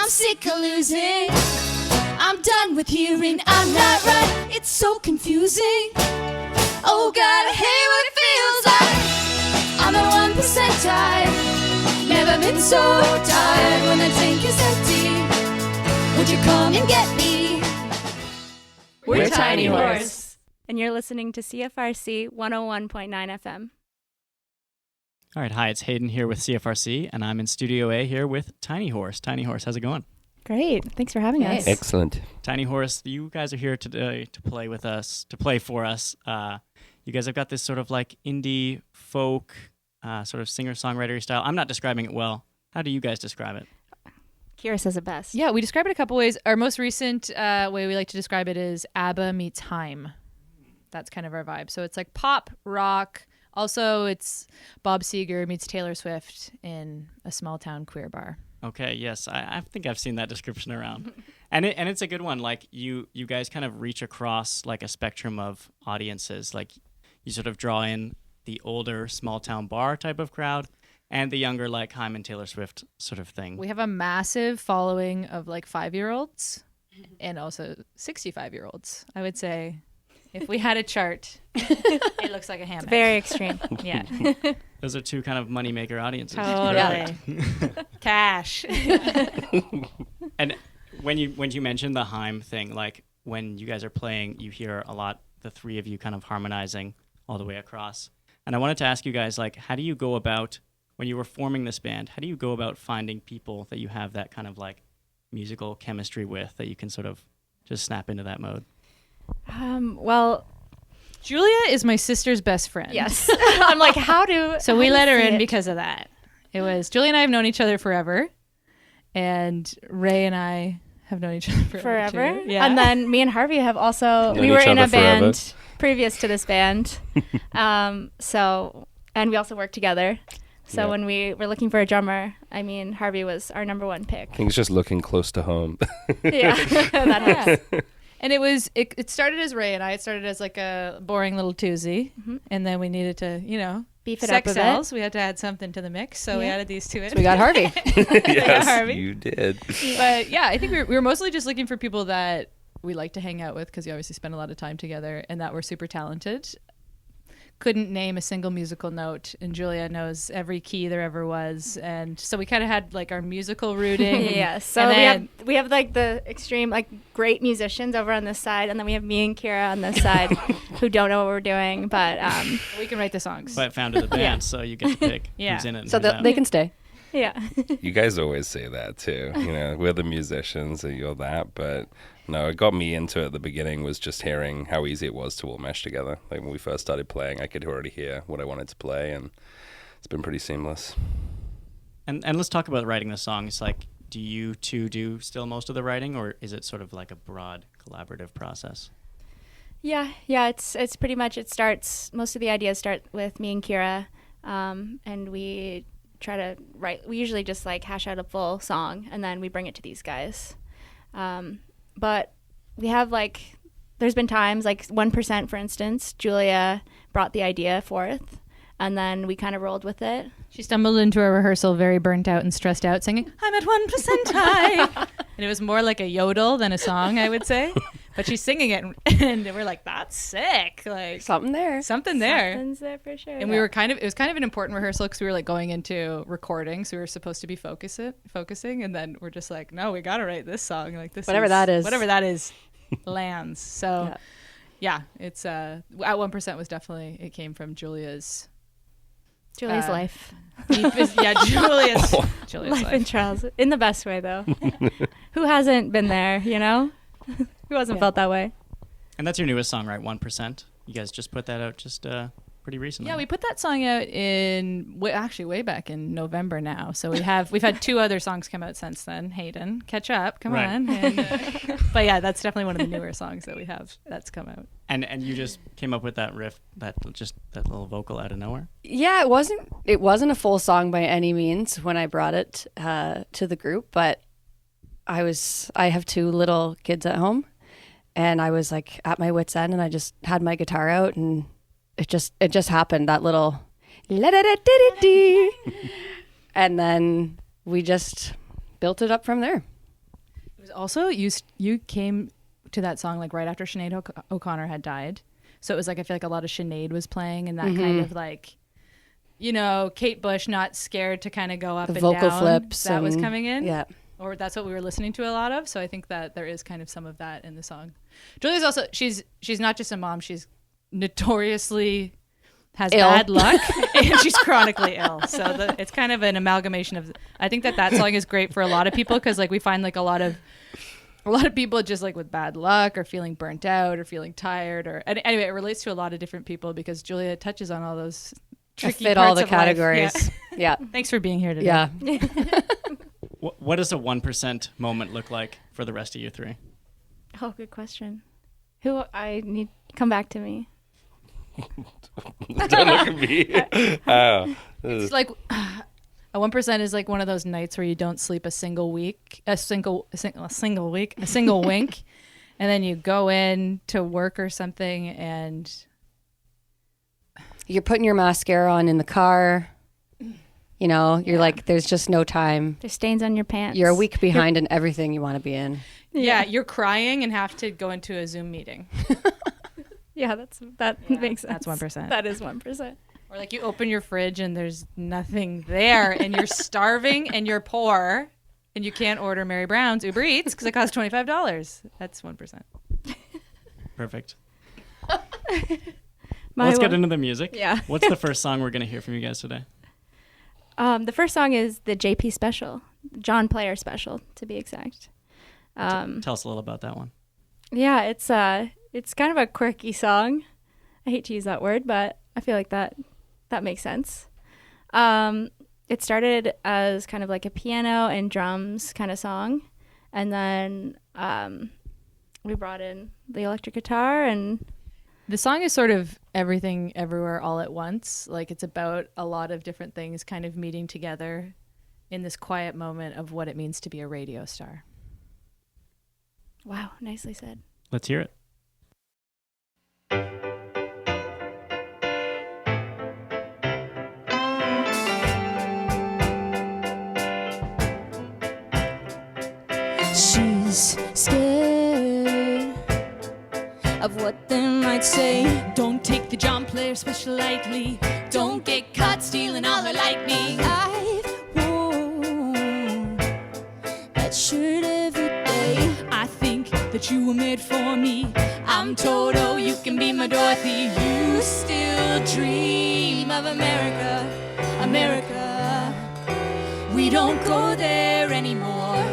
I'm sick of losing. I'm done with hearing I'm not right. It's so confusing. Oh God, I hate what it feels like. I'm the 1% type. Never been so tired when the tank is empty. Would you come and get me? We're Tiny Horse. And you're listening to CFRC 101.9 FM. All right, hi, it's Hayden here with CFRC, and I'm in Studio A here with Tiny Horse. Tiny Horse, how's it going? Great. Thanks for having us. Excellent. Tiny Horse, you guys are here today to play with us, to play for us. You guys have got this sort of like indie folk, sort of singer-songwriter style. I'm not describing it well. How do you guys describe it? Ciara says it best. Yeah, we describe it a couple ways. Our most recent way we like to describe it is ABBA meets Haim. That's kind of our vibe. So it's like pop, rock. Also, it's Bob Seger meets Taylor Swift in a small town queer bar. Okay, yes, I think I've seen that description around. and it's a good one. Like, you guys kind of reach across like a spectrum of audiences. Like, you sort of draw in the older small town bar type of crowd and the younger like Haim and Taylor Swift sort of thing. We have a massive following of like 5-year-olds and also 65-year-olds. I would say if we had a chart, it looks like a hammock. It's very extreme. Yeah. Those are two kind of moneymaker audiences. Totally. Cash. And when you mentioned the Haim thing, like when you guys are playing, you hear a lot, the three of you kind of harmonizing all the way across. And I wanted to ask you guys, like, how do you go about, when you were forming this band, how do you go about finding people that you have that kind of like musical chemistry with, that you can sort of just snap into that mode? Well, Julia is my sister's best friend. yes. I'm like, So we let her in it? because of that. It was Julia and I have known each other forever, and Ray and I have known each other forever. Too. Yeah. And then me and Harvey have also, Known we were each in a other forever. band previous to this band. And we also worked together. So Yeah. when we were looking for a drummer, I mean, Harvey was our number one pick. I think it's just looking close to home. Yeah, that helps. Yeah. And it started as Ray and I. It started as like a boring little twosy, and then we needed to, Beef it sex up a sells. bit. We had to add something to the mix, so we Yeah. added these two in. So we got Harvey. Yes, Harvey. you did. But yeah, I think we were mostly just looking for people that we like to hang out with because we obviously spend a lot of time together and that were super talented. Couldn't name a single musical note, and Julia knows every key there ever was, and so we kind of had like our musical rooting. Yeah, so And we have like the extreme like great musicians over on this side, and then we have me and Ciara on this side who don't know what we're doing, but we can write the songs. But founded the band, so you get to pick Yeah. who's in it and So who's out. they can stay. yeah. You guys always say that too. We're the musicians and you're that, but no, it got me into it at the beginning was just hearing how easy it was to all mesh together. Like when we first started playing, I could already hear what I wanted to play, and it's been pretty seamless. And let's talk about writing the songs. Like, do you two do still most of the writing, or is it sort of like a broad collaborative process? Yeah, it's pretty much, most of the ideas start with me and Ciara, and we try to write, we usually just like hash out a full song, and then we bring it to these guys. But we have like, there's been times, like 1%, for instance, Julia brought the idea forth, and then we kind of rolled with it. She stumbled into a rehearsal very burnt out and stressed out, singing, "I'm at 1% high." And it was more like a yodel than a song, I would say. But she's singing it, and we're like, that's sick. Like Something there. something there. Something's there for sure. And it was kind of an important rehearsal because we were like going into recording, so we were supposed to be focusing, and then we're just like, no, we got to write this song. Like this, Whatever that is. lands. So yeah, it's at 1% was definitely, it came from Julia's life. Julia's Life life. and trials. In the best way, though. Who hasn't been there, Who hasn't felt that way? And that's your newest song, right? 1%. You guys just put that out pretty recently. Yeah, we put that song out way back in November now. So we've had 2 other songs come out since then. Hayden, catch up, come Right. on. And, but yeah, that's definitely one of the newer songs that we have that's come out. And you just came up with that riff, that little vocal out of nowhere? Yeah, it wasn't a full song by any means when I brought it to the group, but I have 2 little kids at home, and I was like at my wit's end, and I just had my guitar out, and it just happened, that little la-da-da-dee-dee-dee. And then we just built it up from there. was also you came to that song like right after Sinead O'Connor had died. So it was like, I feel like a lot of Sinead was playing and that kind of like, you know, Kate Bush not scared to kind of go up The and vocal down. flips. That was and- coming in. Yeah. Or that's what we were listening to a lot of. So I think that there is kind of some of that in the song. Julia's also, she's not just a mom, she's notoriously has Ill. bad luck and she's chronically ill. So it's kind of an amalgamation of, I think that song is great for a lot of people because like we find like a lot of people just like with bad luck or feeling burnt out or feeling tired or anyway, it relates to a lot of different people because Julia touches on all those tricky fit parts all the of life. categories. Yeah. Thanks for being here today. Yeah. What does a 1% moment look like for the rest of you three? Oh, good question. Who I need come back to me. Don't look at me. Oh, It's like a 1% is like one of those nights where you don't sleep a single wink, and then you go in to work or something, and You're putting your mascara on in the car. You know, you're like, there's just no time. There's stains on your pants. You're a week behind in everything you want to be in. yeah, you're crying and have to go into a Zoom meeting. Yeah, that makes sense. That's 1%. That is 1%. Or like you open your fridge and there's nothing there, and you're starving and you're poor, and you can't order Mary Brown's Uber Eats because it costs $25. That's 1%. Perfect. My Let's get one- into the music. Yeah. What's the first song we're going to hear from you guys today? The first song is the JP special, John Player special, to be exact. Tell us a little about that one. Yeah, it's kind of a quirky song. I hate to use that word, but I feel like that makes sense. It started as kind of like a piano and drums kind of song, and then we brought in the electric guitar, and The song is sort of everything everywhere all at once. Like it's about a lot of different things kind of meeting together in this quiet moment of what it means to be a radio star. wow, nicely said. Let's hear it. She's scared of what they might say. Don't take the John Player special lightly. Don't get caught stealing all her lightning. I've worn that shirt every day. I think that you were made for me. I'm Toto, you can be my Dorothy. You still dream of America, America. We don't go there anymore.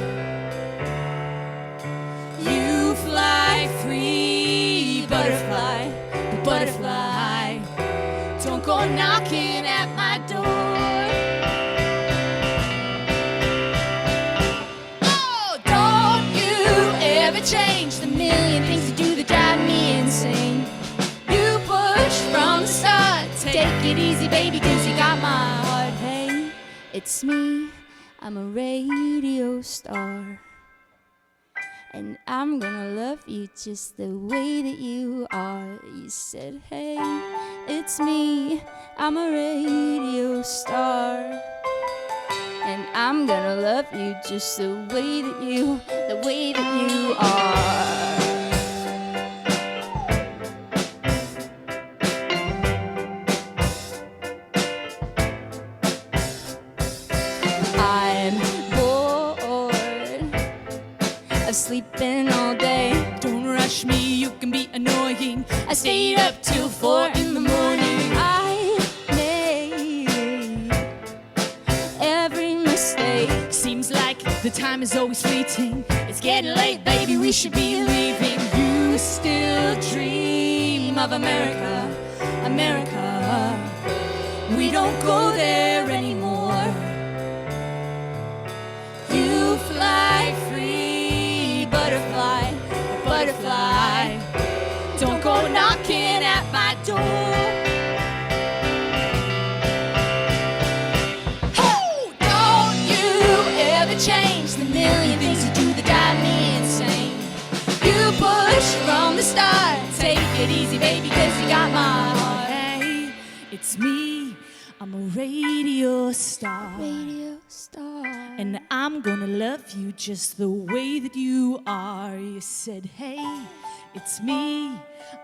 You fly free, butterfly, butterfly. Don't go knocking at my door. Oh, don't you ever change the million things you do that drive me insane. You push from the start. Take it easy, baby, 'cause you got my heart. Hey, it's me, I'm a radio star. And I'm gonna love you just the way that you are. You said, hey, it's me, I'm a radio star. And I'm gonna love you just the way that you are. I'm bored of sleeping all day. Don't rush me, you can be annoying. I stayed up till 4 in the morning. I made every mistake. Seems like the time is always fleeting. It's getting late, baby, we should be leaving. You still dream of America, America. We don't go there anymore. You fly free, butterfly, butterfly. Don't go knocking at my door. Oh, don't you ever change the million things you do that drive me insane. You push from the start. Take it easy, baby, 'cause you got my heart. Hey, it's me, I'm a radio star. Radio star. And I'm gonna love you just the way that you are. You said, hey, it's me.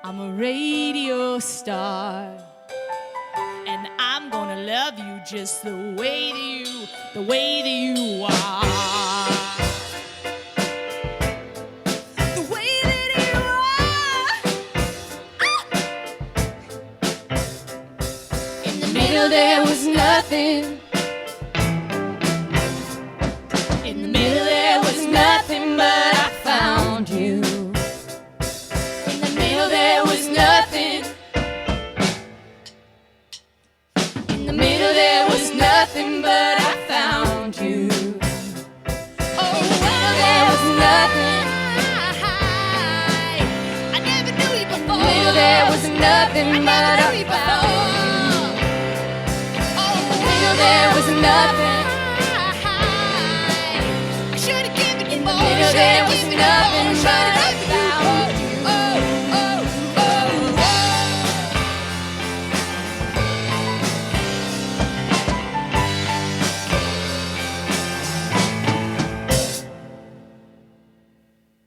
I'm a radio star. And I'm gonna love you just the way that you are. The way that you are. In the middle there was nothing. In the middle there was nothing, but I found you. In the middle there was nothing. In the middle there was nothing, but I found you. Oh, well, there was nothing. I never knew you before. In the middle there was nothing, but I found you. Oh, in the middle there was nothing. I should have given you more. In the middle there was nothing, but I found you. Oh, oh, oh, oh.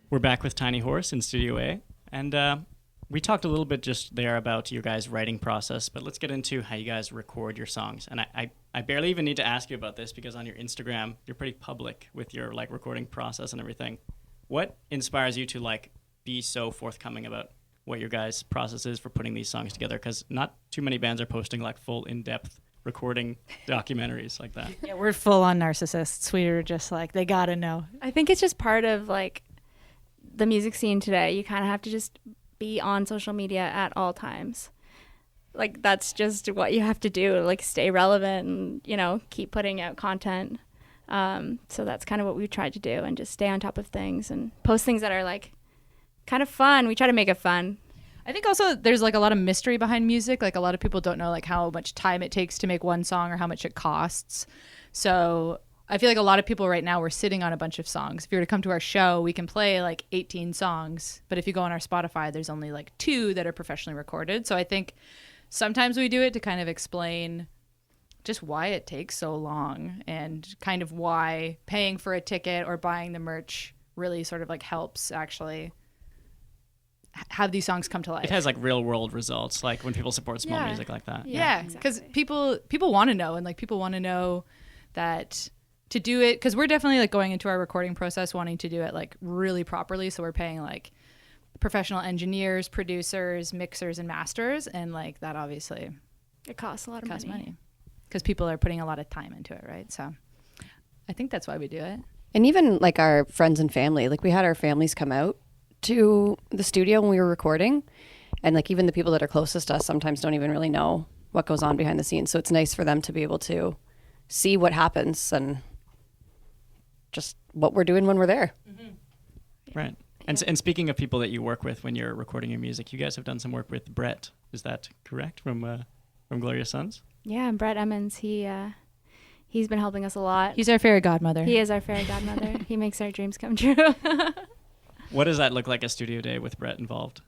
We're back with Tiny Horse in Studio A, and we talked a little bit just there about your guys' writing process, but let's get into how you guys record your songs. And I barely even need to ask you about this because on your Instagram, you're pretty public with your like recording process and everything. What inspires you to like be so forthcoming about what your guys' process is for putting these songs together? Because not too many bands are posting like full in-depth recording documentaries like that. Yeah, we're full on narcissists. We're just like, they gotta know. I think it's just part of like the music scene today. You kind of have to just be on social media at all times. Like that's just what you have to do, like stay relevant and, you know, keep putting out content. So that's kind of what we've tried to do, and just stay on top of things and post things that are like kind of fun. We try to make it fun. I think also there's like a lot of mystery behind music. Like a lot of people don't know like how much time it takes to make one song or how much it costs. So I feel like a lot of people right now, we're sitting on a bunch of songs. If you were to come to our show, we can play like 18 songs. But if you go on our Spotify, there's only like 2 that are professionally recorded. So I think sometimes we do it to kind of explain just why it takes so long and kind of why paying for a ticket or buying the merch really sort of like helps actually have these songs come to life. It has like real world results, like when people support small music like that. Yeah, because people want to know, and like people want to know that to do it, because we're definitely like going into our recording process wanting to do it like really properly. So we're paying like professional engineers, producers, mixers, and masters, and like that obviously It costs a lot of money. because people are putting a lot of time into it, right? So I think that's why we do it. And even like our friends and family, like we had our families come out to the studio when we were recording, and like even the people that are closest to us sometimes don't even really know what goes on behind the scenes. So it's nice for them to be able to see what happens and just what we're doing when we're there. Right. And speaking of people that you work with when you're recording your music, you guys have done some work with Brett. Is that correct, from Glorious Sons? Yeah, and Brett Emmons, he's been helping us a lot. He's our fairy godmother. He is our fairy godmother. He makes our dreams come true. What does that look like, a studio day with Brett involved?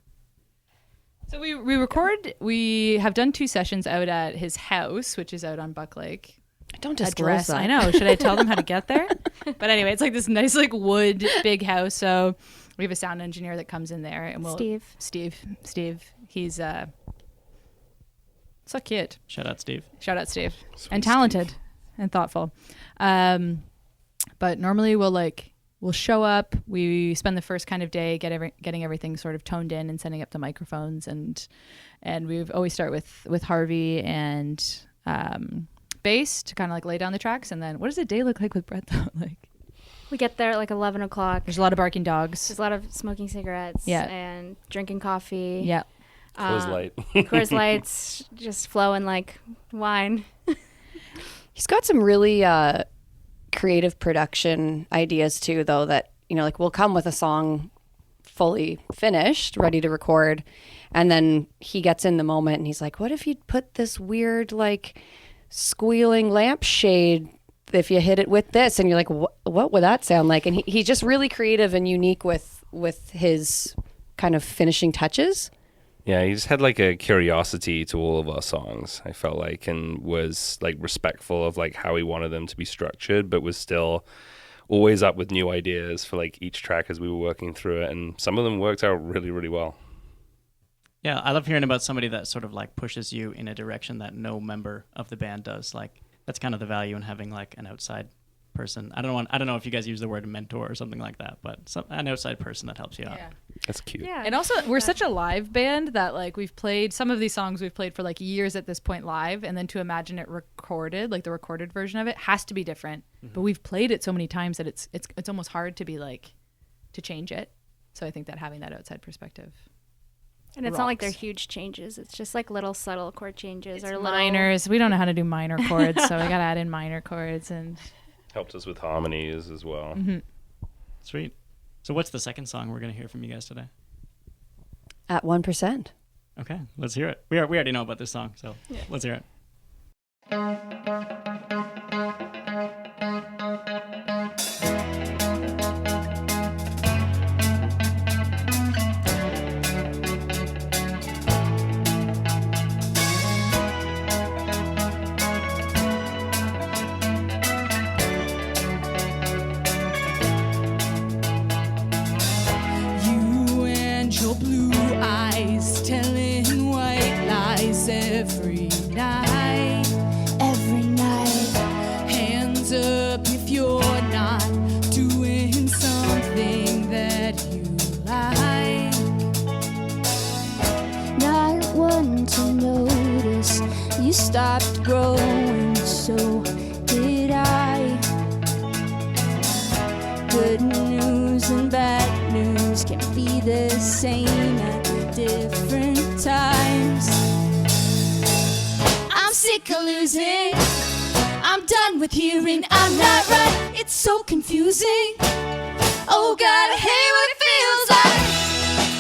So we record, we have done 2 sessions out at his house, which is out on Buck Lake. Don't disclose that. I know. Should I tell them how to get there? But anyway, it's like this nice like wood big house. So we have a sound engineer that comes in there, and Steve. He's so cute. Shout out, Steve. Sweet and talented Steve. And thoughtful. But normally we'll show up. We spend the first kind of day getting everything sort of toned in and setting up the microphones, and we always start with Harvey and bass to kind of like lay down the tracks. And then what does a day look like with Brett though? Like We get there at like 11 o'clock. there's a lot of barking dogs. There's a lot of smoking cigarettes and drinking coffee. Yeah. Coors Light. Coors Lights just flowing like wine. He's got some really creative production ideas too, though, that, you know, like we'll come with a song fully finished, ready to record, and then he gets in the moment and he's like, what if you put this weird like squealing lampshade if you hit it with this? And you're like, what would that sound like? And he's just really creative and unique with his kind of finishing touches. Yeah, he just had like a curiosity to all of our songs, I felt like, and was like respectful of like how he wanted them to be structured, but was still always up with new ideas for like each track as we were working through it. And some of them worked out really, really well. Yeah, I love hearing about somebody that sort of like pushes you in a direction that no member of the band does. Like that's kind of the value in having like an outside person. I don't know if you guys use the word mentor or something like that, but an outside person that helps you out. Yeah. That's cute. Yeah. And also, we're such a live band that like we've played some of these songs we've played for like years at this point live, and then to imagine it recorded, like the recorded version of it, has to be different. Mm-hmm. But we've played it so many times that it's almost hard to be like to change it. So I think that having that outside perspective. And it's not like they're huge changes. It's just like little subtle chord changes or minors. We don't know how to do minor chords, so we got to add in minor chords and helped us with harmonies as well. Mm-hmm. Sweet. So what's the second song we're going to hear from you guys today? At 1%. Okay, let's hear it. We already know about this song, so let's hear it. Every night, hands up if you're not doing something that you like. Not one to notice you stopped growing, so did I. Good news and bad news can be the same at different times. I'm sick of losing. I'm done with hearing I'm not right. It's so confusing. Oh God, I hate what it feels like.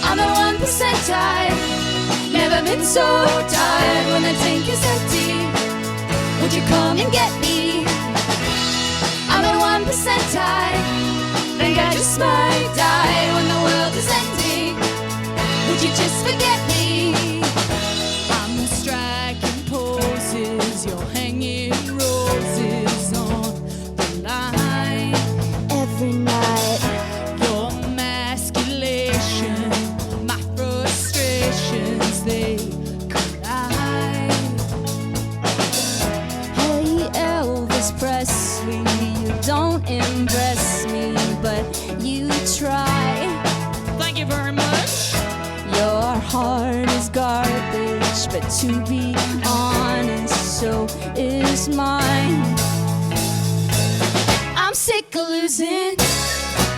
I'm at 1% tired. Never been so tired when the tank is empty. Would you come and get me? I'm at 1% tired. Think I just might die when the world is ending. Would you just forget me? I'm striking poses, you're hanging roses on the line. Every night, your emasculation, my frustrations, they collide. Hey Elvis Presley, you don't impress me, but you try. Thank you very much. Your heart is garbage, but to be honest, so is mine. I'm sick of losing.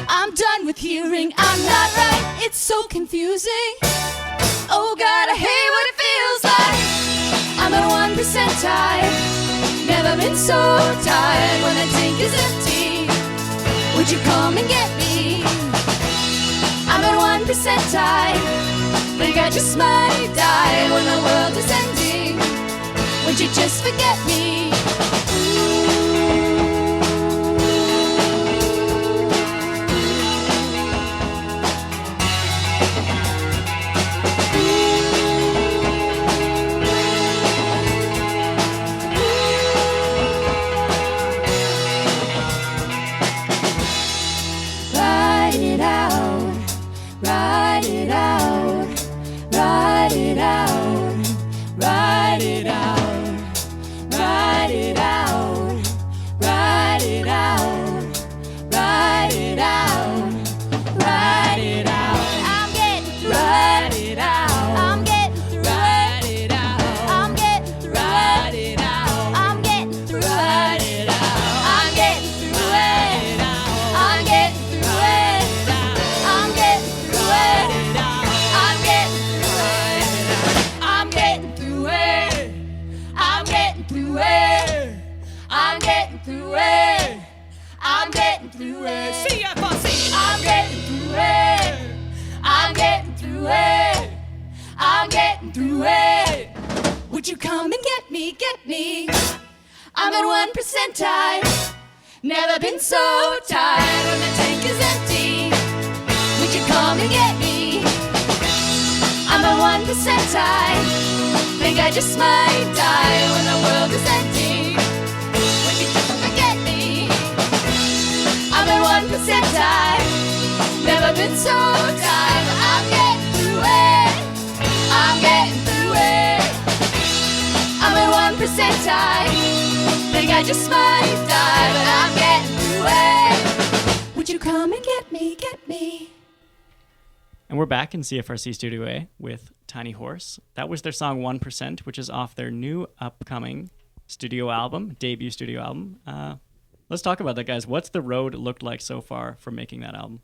I'm done with hearing I'm not right. It's so confusing. Oh God, I hate what it feels like. I'm at 1% tired. Never been so tired when the tank is empty. Would you come and get me? I'm at 1% tired. Think I just might die when the world is ending. Would you just forget me? Ride it out, ride it out, ride it out, ride it out, ride it out, ride it out, ride it out, ride it out. I'm getting through. Ride it out. I'm getting through. Ride it out. I'm getting through. Ride it out. I'm getting through. Ride it out. I'm getting through it. I'm getting through it. I'm getting through it. I'm getting through it. I'm getting through it. I'm getting through it. I'm getting through it. I'm getting through it. CFRC. I'm getting through it. I'm getting through it. I'm getting through it. Would you come and get me, get me? I'm at 1% tired. Never been so tired when the tank is empty. Would you come and get me? I'm at I think I just might die when the world is ending. When you just forget me, I'm at 1%. I've never been so tired, but I'm getting through it. I'm getting through it. I'm at 1%. I think I just might die, but I'm getting through it. Would you come and get me, get me? And we're back in CFRC Studio A with Tiny Horse. That was their song 1%, which is off their new upcoming studio album, debut studio album. Let's talk about that, guys. What's the road looked like so far for making that album?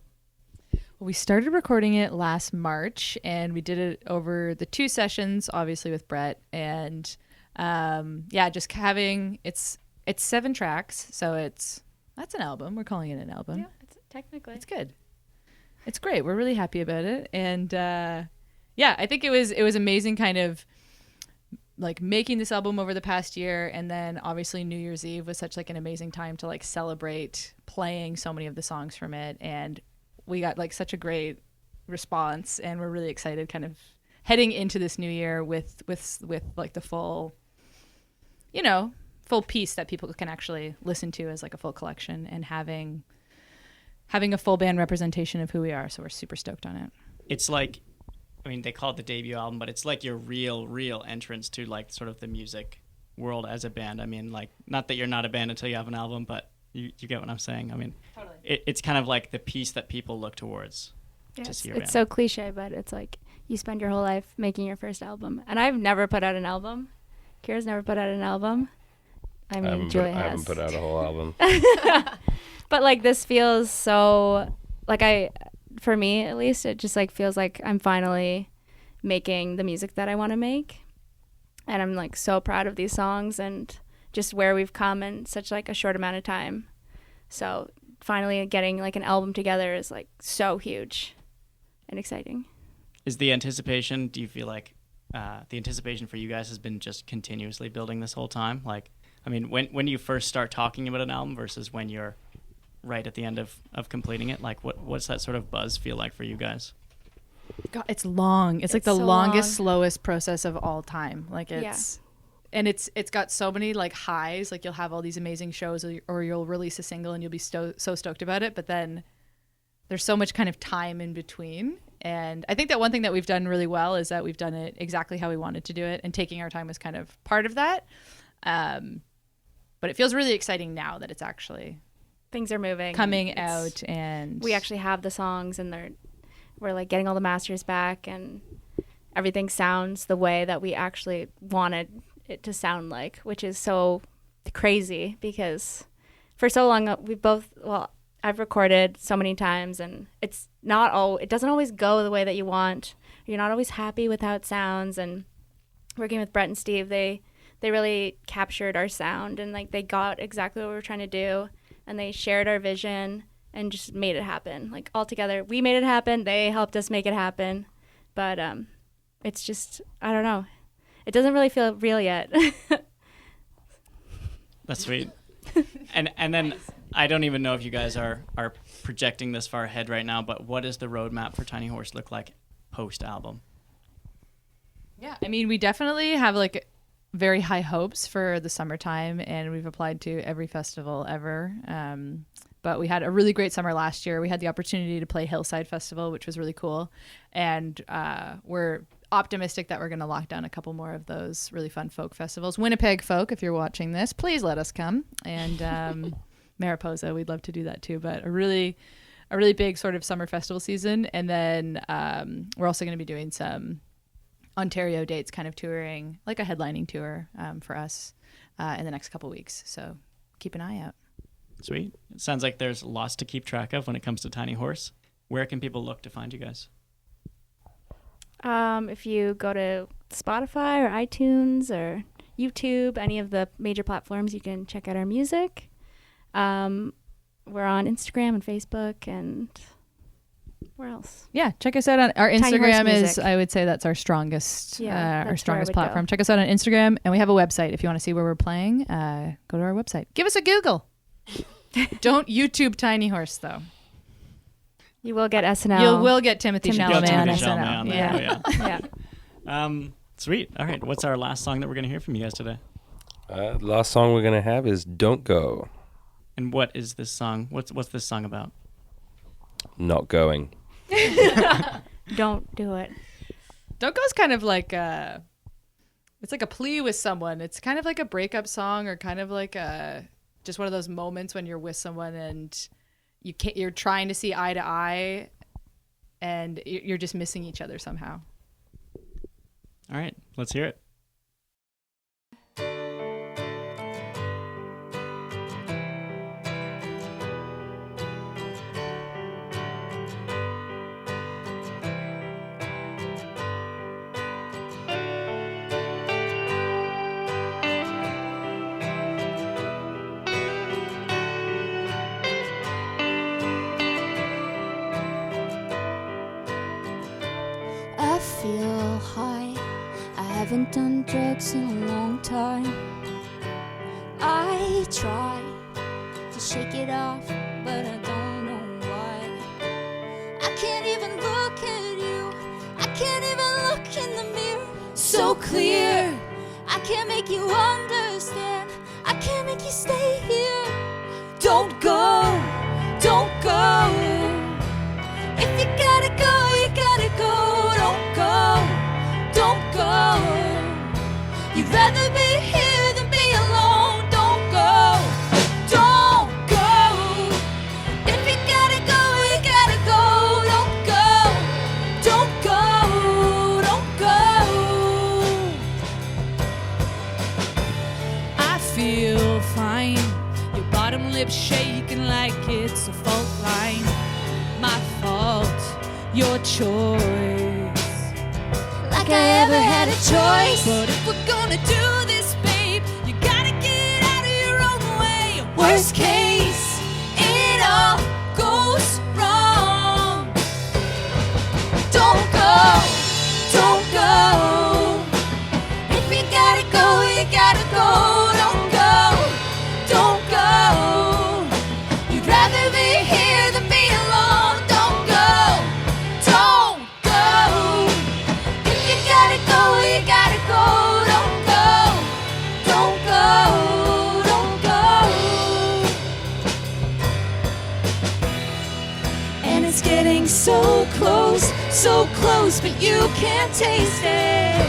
Well, we started recording it last March, and we did it over the 2 sessions, obviously with Brett. And just having it's 7 tracks, so that's an album. We're calling it an album. Yeah, technically. It's good. It's great. We're really happy about it. And I think it was amazing kind of like making this album over the past year, and then obviously New Year's Eve was such like an amazing time to like celebrate playing so many of the songs from it, and we got like such a great response, and we're really excited kind of heading into this new year with like the full piece that people can actually listen to as like a full collection, and having a full band representation of who we are. So we're super stoked on it. It's like, I mean, they call it the debut album, but it's like your real entrance to like sort of the music world as a band. I mean, like, not that you're not a band until you have an album, but you get what I'm saying. I mean, totally. It's kind of like the piece that people look towards to see your band. It's so cliche, but it's like you spend your whole life making your first album. And I've never put out an album. Ciara's never put out an album. I mean, Julia has. I haven't put out a whole album. But like this feels so like for me at least, it just like feels like I'm finally making the music that I want to make, and I'm like so proud of these songs and just where we've come in such like a short amount of time. So finally getting like an album together is like so huge and exciting. Is the anticipation? Do you feel like the anticipation for you guys has been just continuously building this whole time? Like, I mean, when you first start talking about an album versus when you're right at the end of completing it, like what's that sort of buzz feel like for you guys? God, it's long. It's like the so longest, long. slowest process of all time. Like and it's got so many like highs. Like you'll have all these amazing shows, or you'll release a single and you'll be so stoked about it. But then there's so much kind of time in between. And I think that one thing that we've done really well is that we've done it exactly how we wanted to do it, and taking our time was kind of part of that. But it feels really exciting now that it's actually Things are moving. Coming out, and we actually have the songs, and we're like getting all the masters back, and everything sounds the way that we actually wanted it to sound like, which is so crazy because for so long I've recorded so many times, and it doesn't always go the way that you want. You're not always happy with how it sounds, and working with Brett and Steve, they really captured our sound, and like they got exactly what we were trying to do. And they shared our vision and just made it happen. Like all together, we made it happen. They helped us make it happen. But it's just, I don't know. It doesn't really feel real yet. That's sweet. And then I don't even know if you guys are projecting this far ahead right now, but what does the roadmap for Tiny Horse look like post-album? Yeah, I mean, we definitely have like very high hopes for the summertime, and we've applied to every festival ever. But we had a really great summer last year. We had the opportunity to play Hillside Festival, which was really cool. And we're optimistic that we're going to lock down a couple more of those really fun folk festivals. Winnipeg Folk, if you're watching this, please let us come. And Mariposa, we'd love to do that too. But a really big sort of summer festival season. And then we're also going to be doing some Ontario dates, kind of touring, like a headlining tour for us in the next couple weeks. So keep an eye out. Sweet. It sounds like there's lots to keep track of when it comes to Tiny Horse. Where can people look to find you guys? If you go to Spotify or iTunes or YouTube, any of the major platforms, you can check out our music. We're on Instagram and Facebook, and where else? Yeah, check us out on our Tiny Horse Instagram. Is Music. I would say that's our strongest That's where I would platform. go. Check us out on Instagram, and we have a website. If you want to see where we're playing, go to our website. Give us a Google. Don't YouTube Tiny Horse though. You will get SNL. You will get Timothy Timothy Chalamet on Timothy SNL. Chalamet on there. Yeah. Oh, yeah. Yeah. Sweet. All right. What's our last song that we're going to hear from you guys today? Last song we're going to have is Don't Go. And what is this song? What's this song about? Not going. Don't do it. Don't Go's kind of like it's like a plea with someone. It's kind of like a breakup song, or kind of like just one of those moments when you're with someone and you're trying to see eye to eye and you're just missing each other somehow. All right, let's hear it. I feel high. I haven't done drugs in a long time. I try to shake it off, but I don't know why. I can't even look at you. I can't even look in the mirror. So clear. I can't make you understand. I can't make you stay here. Don't go. Don't go. If you gotta go, you gotta go. Don't go, don't go. You'd rather be here than be alone. Don't go, don't go. If you gotta go, you gotta go. Don't go, don't go, don't go. I feel fine. Your bottom lip shaking like it's a fault line. My fault, your choice. Like I ever had a choice. But if we're gonna do this, babe, you gotta get out of your own way. Worst case, it all goes wrong. Don't go, don't go. If you gotta go, you gotta go. Don't go, don't go. You'd rather be here than be alone. Don't go, don't go. If you gotta go, you gotta go. Don't go, don't go, don't go. And it's getting so close, but you can't taste it.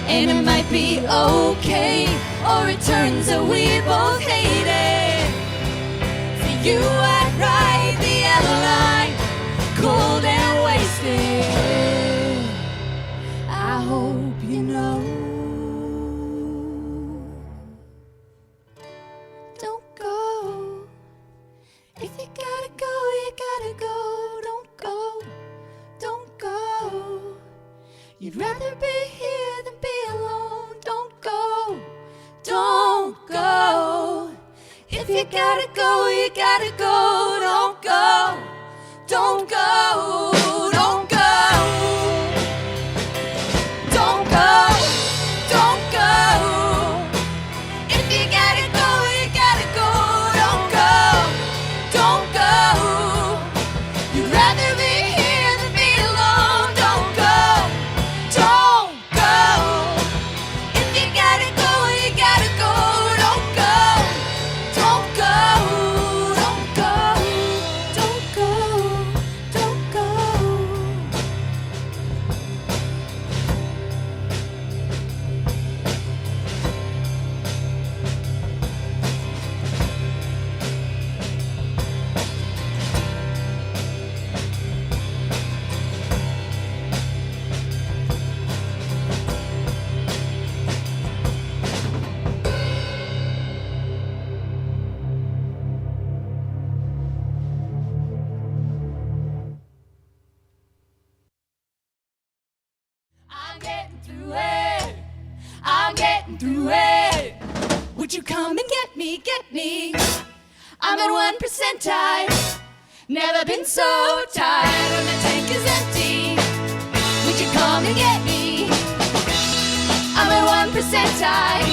And it might be okay, or it turns out we both hate it. For you I'd ride the yellow line, cold and wasted. I hope you know. Don't go. If you gotta go, you gotta go. Don't go, don't go. You'd rather be here than be alone. Don't go, don't go. If you gotta go, you gotta go. Don't go, don't go, don't go. Don't go, don't go. If you gotta go, you gotta go. Don't go, don't go. You'd rather be here than be alone. Don't go, don't go. If you gotta go, you gotta go. Don't go, don't go, don't go, don't go, don't go. I'm getting through it. I'm getting through it. Would you come and get me, get me? I'm at 1% time. Never been so tired when the tank is empty. Would you come and get me? I'm at 1% time.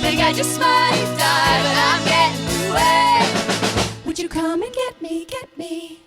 Think I just might die, but I'm getting through it. Would you come and get me, get me?